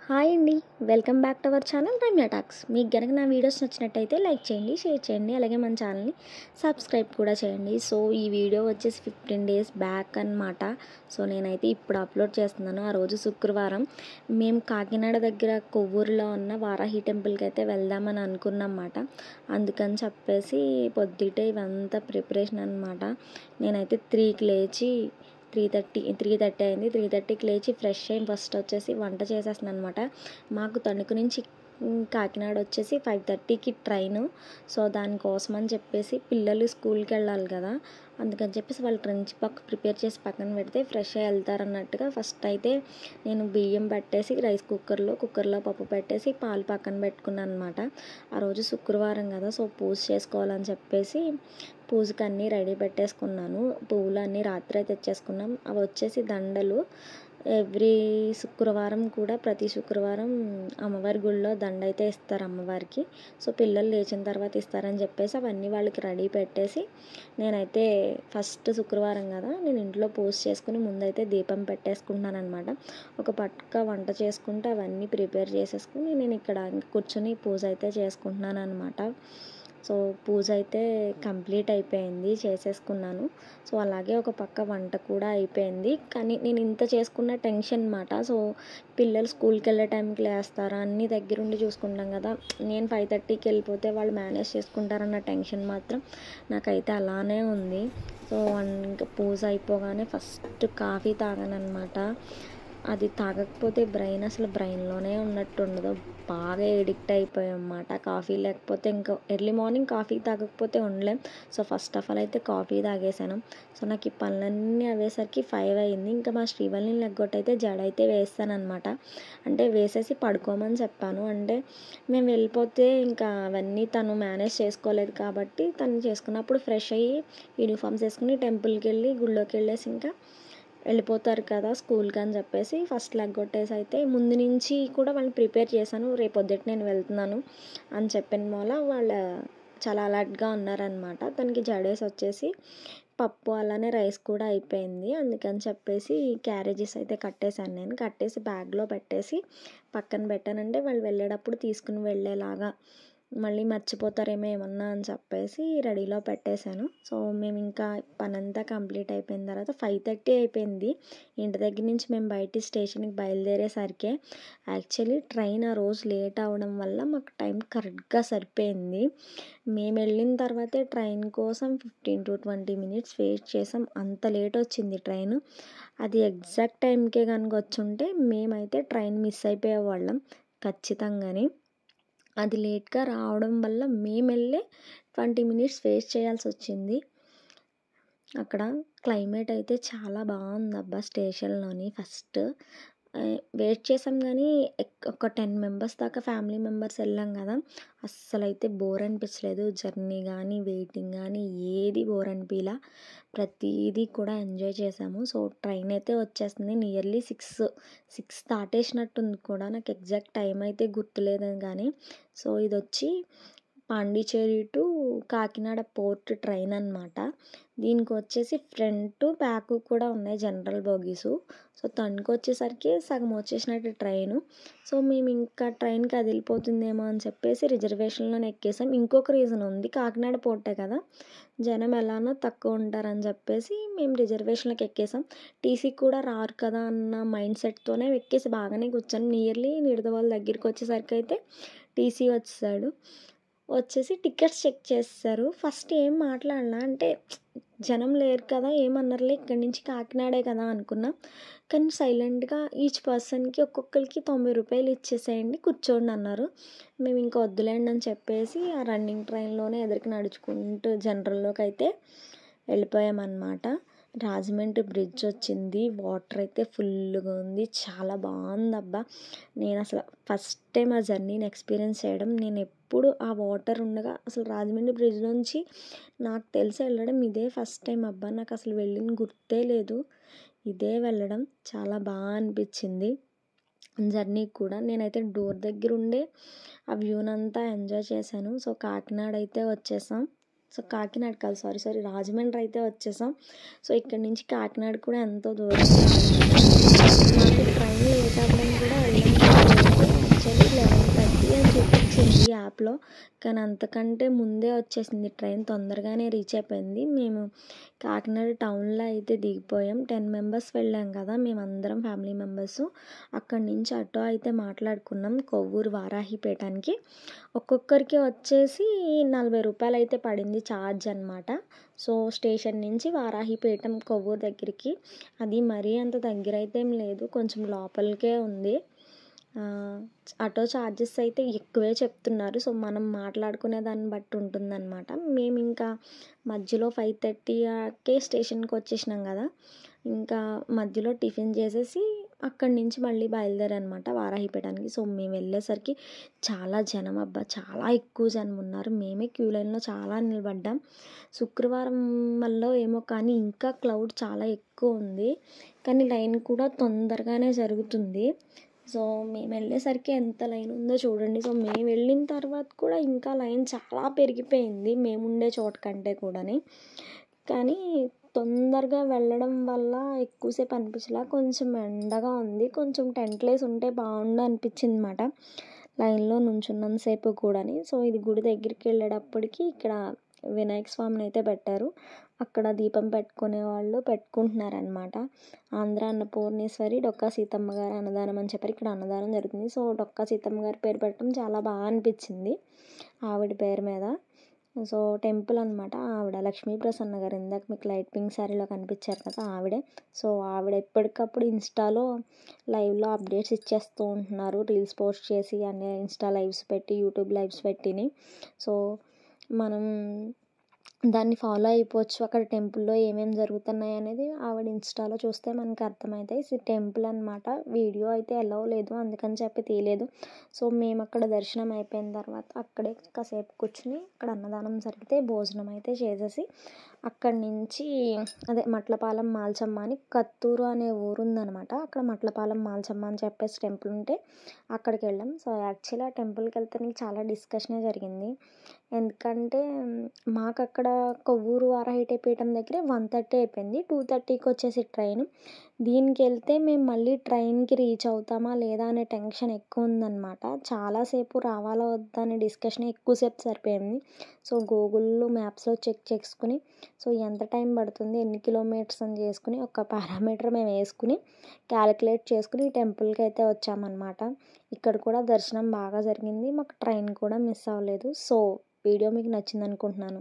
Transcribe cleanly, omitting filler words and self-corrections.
Hi అండి. Welcome back to our channel Ramya talks. మీకు గనక నా వీడియోస్ నచ్చినట్టయితే లైక్ చేయండి, షేర్ చేయండి, అలాగే మన ఛానల్ని సబ్స్క్రైబ్ కూడా చేయండి. సో ఈ వీడియో వచ్చేసి 15 డేస్ బ్యాక్ అనమాట. సో నేనైతే ఇప్పుడు అప్లోడ్ చేస్తున్నాను. ఆ రోజు శుక్రవారం మేము కాకినాడ దగ్గర కొవ్వూరులో ఉన్న వారాహి టెంపుల్కి అయితే వెళ్దామని అనుకున్నమాట. అందుకని చెప్పేసి పొద్దుటే ఇవంతా ప్రిపరేషన్ అనమాట. నేనైతే 3కి లేచి 3:30 అయింది. 3:30కి లేచి ఫ్రెష్ అయ్యి ఫస్ట్ వచ్చేసి వంట చేసేస్తున్నాను అనమాట. మాకు తణుకు నుంచి కాకినాడ వచ్చేసి 5:30కి ట్రైను. సో దానికోసం అని చెప్పేసి పిల్లలు స్కూల్కి వెళ్ళాలి కదా, అందుకని చెప్పేసి వాళ్ళు లంచ్ ప్రిపేర్ చేసి పక్కన పెడితే ఫ్రెష్ అయ్యి వెళ్తారన్నట్టుగా ఫస్ట్ అయితే నేను బియ్యం పెట్టేసి రైస్ కుక్కర్లో పప్పు పెట్టేసి పాలు పక్కన పెట్టుకున్నాను అనమాట. ఆ రోజు శుక్రవారం కదా, సో పూజ చేసుకోవాలని చెప్పేసి పూజకి అన్నీ రెడీ పెట్టేసుకున్నాను. పువ్వులు అన్నీ రాత్రే తెచ్చేసుకున్నాం. అవి వచ్చేసి దండలు. ఎవ్రీ శుక్రవారం కూడా ప్రతి శుక్రవారం అమ్మవారి గుడిలో దండ అయితే ఇస్తారు అమ్మవారికి. సో పిల్లలు లేచిన తర్వాత ఇస్తారని చెప్పేసి అవన్నీ వాళ్ళకి రెడీ పెట్టేసి నేనైతే ఫస్ట్ శుక్రవారం కదా, నేను ఇంట్లో పూజ చేసుకుని ముందైతే దీపం పెట్టేసుకుంటున్నాను అనమాట. ఒక పక్క వంట చేసుకుంటూ అవన్నీ ప్రిపేర్ చేసేసుకుని నేను ఇక్కడ కూర్చొని పూజ అయితే చేసుకుంటున్నాను అనమాట. సో పూజ అయితే కంప్లీట్ అయిపోయింది, చేసేసుకున్నాను. సో అలాగే ఒక పక్క వంట కూడా అయిపోయింది. కానీ నేను ఇంత చేసుకున్న టెన్షన్ అనమాట. సో పిల్లలు స్కూల్కి వెళ్ళే టైంకి లేస్తారా, అన్నీ దగ్గరుండి చూసుకుంటాం కదా, నేను 5:30కి వెళ్ళిపోతే వాళ్ళు మేనేజ్ చేసుకుంటారన్న టెన్షన్ మాత్రం నాకైతే అలానే ఉంది. సో ఇంకా పూజ అయిపోగానే ఫస్ట్ కాఫీ తాగానమాట. అది తాగకపోతే బ్రెయిన్లోనే ఉన్నట్టు ఉండదు. బాగా ఎడిక్ట్ అయిపోయాం అన్నమాట. కాఫీ లేకపోతే ఇంకా ఎర్లీ మార్నింగ్ కాఫీ తాగకపోతే ఉండలేం. సో ఫస్ట్ ఆఫ్ ఆల్ అయితే కాఫీ తాగేసాను. సో నాకు ఈ పనులన్నీ అయ్యేసరికి 5 అయింది. ఇంకా మా శ్రీవల్లిని లెగ్గొట్టయితే జడ అయితే వేస్తానమాట. అంటే వేసేసి పడుకోమని చెప్పాను. అంటే మేము వెళ్ళిపోతే ఇంకా అవన్నీ తను మేనేజ్ చేసుకోలేదు కాబట్టి తను చేసుకున్నప్పుడు ఫ్రెష్ అయ్యి యూనిఫామ్స్ వేసుకుని టెంపుల్కి వెళ్ళి గుళ్ళోకి వెళ్ళేసి ఇంకా వెళ్ళిపోతారు కదా స్కూల్కి అని చెప్పేసి ఫస్ట్ లెగ్గొట్టేసి అయితే ముందు నుంచి కూడా వాళ్ళని ప్రిపేర్ చేశాను. రేపొద్దుట నేను వెళ్తున్నాను అని చెప్పిన మూల వాళ్ళు చాలా అలర్ట్గా ఉన్నారనమాట. తనకి జడేసి వచ్చేసి పప్పు అలానే రైస్ కూడా అయిపోయింది. అందుకని చెప్పేసి క్యారేజెస్ అయితే కట్టేశాను. నేను కట్టేసి బ్యాగ్లో పెట్టేసి పక్కన పెట్టానంటే వాళ్ళు వెళ్ళేటప్పుడు తీసుకుని వెళ్ళేలాగా, మళ్ళీ మర్చిపోతారేమో ఏమన్నా అని చెప్పేసి రెడీలో పెట్టేశాను. సో మేము ఇంకా పనంతా కంప్లీట్ అయిపోయిన తర్వాత 5:30 అయిపోయింది. ఇంటి దగ్గర నుంచి మేము బయట స్టేషన్కి బయలుదేరేసరికి యాక్చువల్లీ ట్రైన్ ఆ రోజు లేట్ అవ్వడం వల్ల మాకు టైం కరెక్ట్గా సరిపోయింది. మేము వెళ్ళిన తర్వాతే ట్రైన్ కోసం 15 to 20 minutes వెయిట్ చేసాం. అంత లేట్ వచ్చింది ట్రైన్. అది ఎగ్జాక్ట్ టైంకే కనుక వచ్చుంటే మేమైతే ట్రైన్ మిస్ అయిపోయేవాళ్ళం ఖచ్చితంగానే. అది లేట్గా రావడం వల్ల మేము వెళ్ళే 20 minutes వేస్ట్ చేయాల్సి వచ్చింది. అక్కడ క్లైమేట్ అయితే చాలా బాగుందబ్బా స్టేషన్లోని. ఫస్ట్ వెయిట్ చేసాం కానీ ఒక 10 members దాకా ఫ్యామిలీ మెంబర్స్ వెళ్ళాం కదా, అస్సలైతే బోర్ అనిపించలేదు. జర్నీ కానీ వెయిటింగ్ కానీ ఏది బోర్ అనిపించలా. ప్రతిదీ కూడా ఎంజాయ్ చేసాము. సో ట్రైన్ అయితే వచ్చేస్తుంది. నియర్లీ 6 దాటేసినట్టుంది కూడా, నాకు ఎగ్జాక్ట్ టైం అయితే గుర్తులేదు కానీ. సో ఇది వచ్చి Pondicherry to Kakinada port train అనమాట. దీనికి వచ్చేసి ఫ్రంట్ బ్యాక్ కూడా ఉన్నాయి జనరల్ బోగీసు. సో తణుకు వచ్చేసరికి సగం వచ్చేసినట్టు ట్రైను. సో మేము ఇంకా ట్రైన్ కదిలిపోతుందేమో అని చెప్పేసి రిజర్వేషన్లోనే ఎక్కేసాం. ఇంకొక రీజన్ ఉంది, కాకినాడ పోర్టే కదా, జనం ఎలానో తక్కువ ఉంటారని చెప్పేసి మేము రిజర్వేషన్లోకి ఎక్కేసాం. టీసీ కూడా రారు కదా అన్న మైండ్ సెట్తోనే ఎక్కేసి బాగానే కూర్చొని నియర్లీ నిడదవోలు దగ్గరికి వచ్చేసరికి అయితే టీసీ వచ్చేసి టికెట్స్ చెక్ చేస్తారు. ఫస్ట్ ఏం మాట్లాడలా, అంటే జనం లేరు కదా ఏమన్నారులే, ఇక్కడి నుంచి కాకినాడే కదా అనుకున్నాం. కానీ సైలెంట్గా ఈచ్ పర్సన్కి ఒక్కొక్కరికి 90 రూపాయలు ఇచ్చేసేయండి కూర్చోండి అన్నారు. మేము ఇంకా వద్దులేండి అని చెప్పేసి ఆ రన్నింగ్ ట్రైన్లోనే ఎదురుకి నడుచుకుంటూ జనరల్లోకి అయితే వెళ్ళిపోయామన్నమాట. రాజమండ్రి బ్రిడ్జ్ వచ్చింది. వాటర్ అయితే ఫుల్గా ఉంది, చాలా బాగుందబ్బా. నేను అసలు ఫస్ట్ టైం ఆ జర్నీని ఎక్స్పీరియన్స్ చేయడం. నేను ఎప్పుడు ఆ వాటర్ ఉండగా అసలు రాజమండ్రి బ్రిడ్జ్ నుంచి నాకు తెలిసి వెళ్ళడం ఇదే ఫస్ట్ టైం అబ్బా. నాకు అసలు వెళ్ళిన గుర్తే లేదు, ఇదే వెళ్ళడం. చాలా బాగా అనిపించింది జర్నీ కూడా. నేనైతే డోర్ దగ్గర ఉండే ఆ వ్యూనంతా ఎంజాయ్ చేశాను. సో కాకినాడ అయితే వచ్చేసాం. సో కాకినాడ కాదు, సారీ రాజమండ్రి అయితే వచ్చేసాం. సో ఇక్కడ నుంచి కాకినాడ కూడా ఎంతో దూరం. నాకు ట్రైన్ లేట్ అవ్వడం కూడా వెళ్ళడం గ్యాప్లో. కానీ అంతకంటే ముందే వచ్చేసింది ట్రైన్, తొందరగానే రీచ్ అయిపోయింది. మేము కాకినాడ టౌన్లో అయితే దిగిపోయాం. 10 మెంబర్స్ వెళ్ళాం కదా మేమందరం ఫ్యామిలీ మెంబర్స్. అక్కడి నుంచి ఆటో అయితే మాట్లాడుకున్నాం కొవ్వూరు వారాహిపేటానికి. ఒక్కొక్కరికి వచ్చేసి 40 రూపాయలు అయితే పడింది ఛార్జ్ అనమాట. సో స్టేషన్ నుంచి వారాహిపేటం కొవ్వూరు దగ్గరికి, అది మరీ అంత దగ్గర అయితే ఏం లేదు, కొంచెం లోపలికే ఉంది. ఆటో ఛార్జెస్ అయితే ఎక్కువే చెప్తున్నారు. సో మనం మాట్లాడుకునే దాన్ని బట్టి ఉంటుందన్నమాట. మేము ఇంకా మధ్యలో 5:30కే స్టేషన్కి వచ్చేసినాం కదా, ఇంకా మధ్యలో టిఫిన్ చేసేసి అక్కడి నుంచి మళ్ళీ బయలుదేరనమాట వారాహిపేటానికి. సో మేము వెళ్ళేసరికి చాలా జనం, అబ్బా చాలా ఎక్కువ జనం ఉన్నారు. మేమే క్యూ లైన్లో చాలా నిలబడ్డాం. శుక్రవారం వల్ల ఏమో కానీ ఇంకా క్రౌడ్ చాలా ఎక్కువ ఉంది, కానీ లైన్ కూడా తొందరగానే జరుగుతుంది. సో మేము వెళ్ళేసరికి ఎంత లైన్ ఉందో చూడండి. సో మేము వెళ్ళిన తర్వాత కూడా ఇంకా లైన్ చాలా పెరిగిపోయింది మేముండే చోట కంటే కూడాని. కానీ తొందరగా వెళ్ళడం వల్ల ఎక్కువసేపు అనిపించలా, కొంచెం ఎండగా ఉంది, కొంచెం టెంట్లు వేసి ఉంటే బాగుండు అనిపించింది అనమాట లైన్లో నుంచున్నంతసేపు కూడాని. సో ఇది గుడి దగ్గరికి వెళ్ళేటప్పటికి ఇక్కడ వినాయక స్వామిని అయితే పెట్టారు. అక్కడ దీపం పెట్టుకునే వాళ్ళు పెట్టుకుంటున్నారనమాట. ఆంధ్ర అన్నపూర్ణేశ్వరి డొక్కా సీతమ్మ గారి అన్నదానం అని చెప్పారు. ఇక్కడ అన్నదానం జరుగుతుంది. సో డొక్కా సీతమ్మ గారి పేరు పెట్టడం చాలా బాగా అనిపించింది ఆవిడ పేరు మీద. సో టెంపుల్ అనమాట. ఆవిడ లక్ష్మీ ప్రసన్న గారు, ఇందాక మీకు లైట్ పింక్ శారీలో కనిపించారు కదా ఆవిడే. సో ఆవిడ ఎప్పటికప్పుడు ఇన్స్టాలో లైవ్లో అప్డేట్స్ ఇచ్చేస్తూ ఉంటున్నారు, రీల్స్ పోస్ట్ చేసి అన్నీ ఇన్స్టా లైవ్స్ పెట్టి యూట్యూబ్ లైవ్స్ పెట్టిని. సో మనం దాన్ని ఫాలో అయిపోవచ్చు. అక్కడ టెంపుల్లో ఏమేమి జరుగుతున్నాయి అనేది ఆవిడ ఇన్స్టాలో చూస్తే మనకి అర్థమవుతాయి. ఇది టెంపుల్ అనమాట. వీడియో అయితే ఎలవ్ లేదు, అందుకని చెప్పి తీయలేదు. సో మేము అక్కడ దర్శనం అయిపోయిన తర్వాత అక్కడే కాసేపు కూర్చుని అక్కడ అన్నదానం జరిగితే భోజనం అయితే చేసేసి అక్కడి నుంచి అదే మట్లపాలెం మాల్చమ్మ అని కత్తూరు అనే ఊరు ఉందనమాట. అక్కడ మట్లపాలెం మాల్చమ్మ అని చెప్పేసి టెంపుల్ ఉంటే అక్కడికి వెళ్ళాం. సో యాక్చువల్లీ ఆ టెంపుల్కి వెళ్తే నీకు చాలా డిస్కషనే జరిగింది. ఎందుకంటే మాకు అక్కడ కొవ్వూరు వారాహిపేటం దగ్గరే 1:30 అయిపోయింది. 2:30కి వచ్చేసి ట్రైన్. దీనికి వెళ్తే మేము మళ్ళీ ట్రైన్కి రీచ్ అవుతామా లేదా అనే టెన్షన్ ఎక్కువ ఉందన్నమాట. చాలాసేపు రావాలా వద్దా అనే డిస్కషన్ ఎక్కువసేపు సరిపోయింది. సో గూగుల్లో మ్యాప్స్లో చెక్ చేసుకుని సో ఎంత టైం పడుతుంది, ఎన్ని కిలోమీటర్స్ అని చేసుకుని ఒక పారామీటర్ మేము వేసుకుని క్యాలిక్యులేట్ చేసుకుని టెంపుల్కి అయితే వచ్చామన్నమాట. ఇక్కడ కూడా దర్శనం బాగా జరిగింది, మాకు ట్రైన్ కూడా మిస్ అవ్వలేదు. సో వీడియో మీకు నచ్చింది అనుకుంటున్నాను.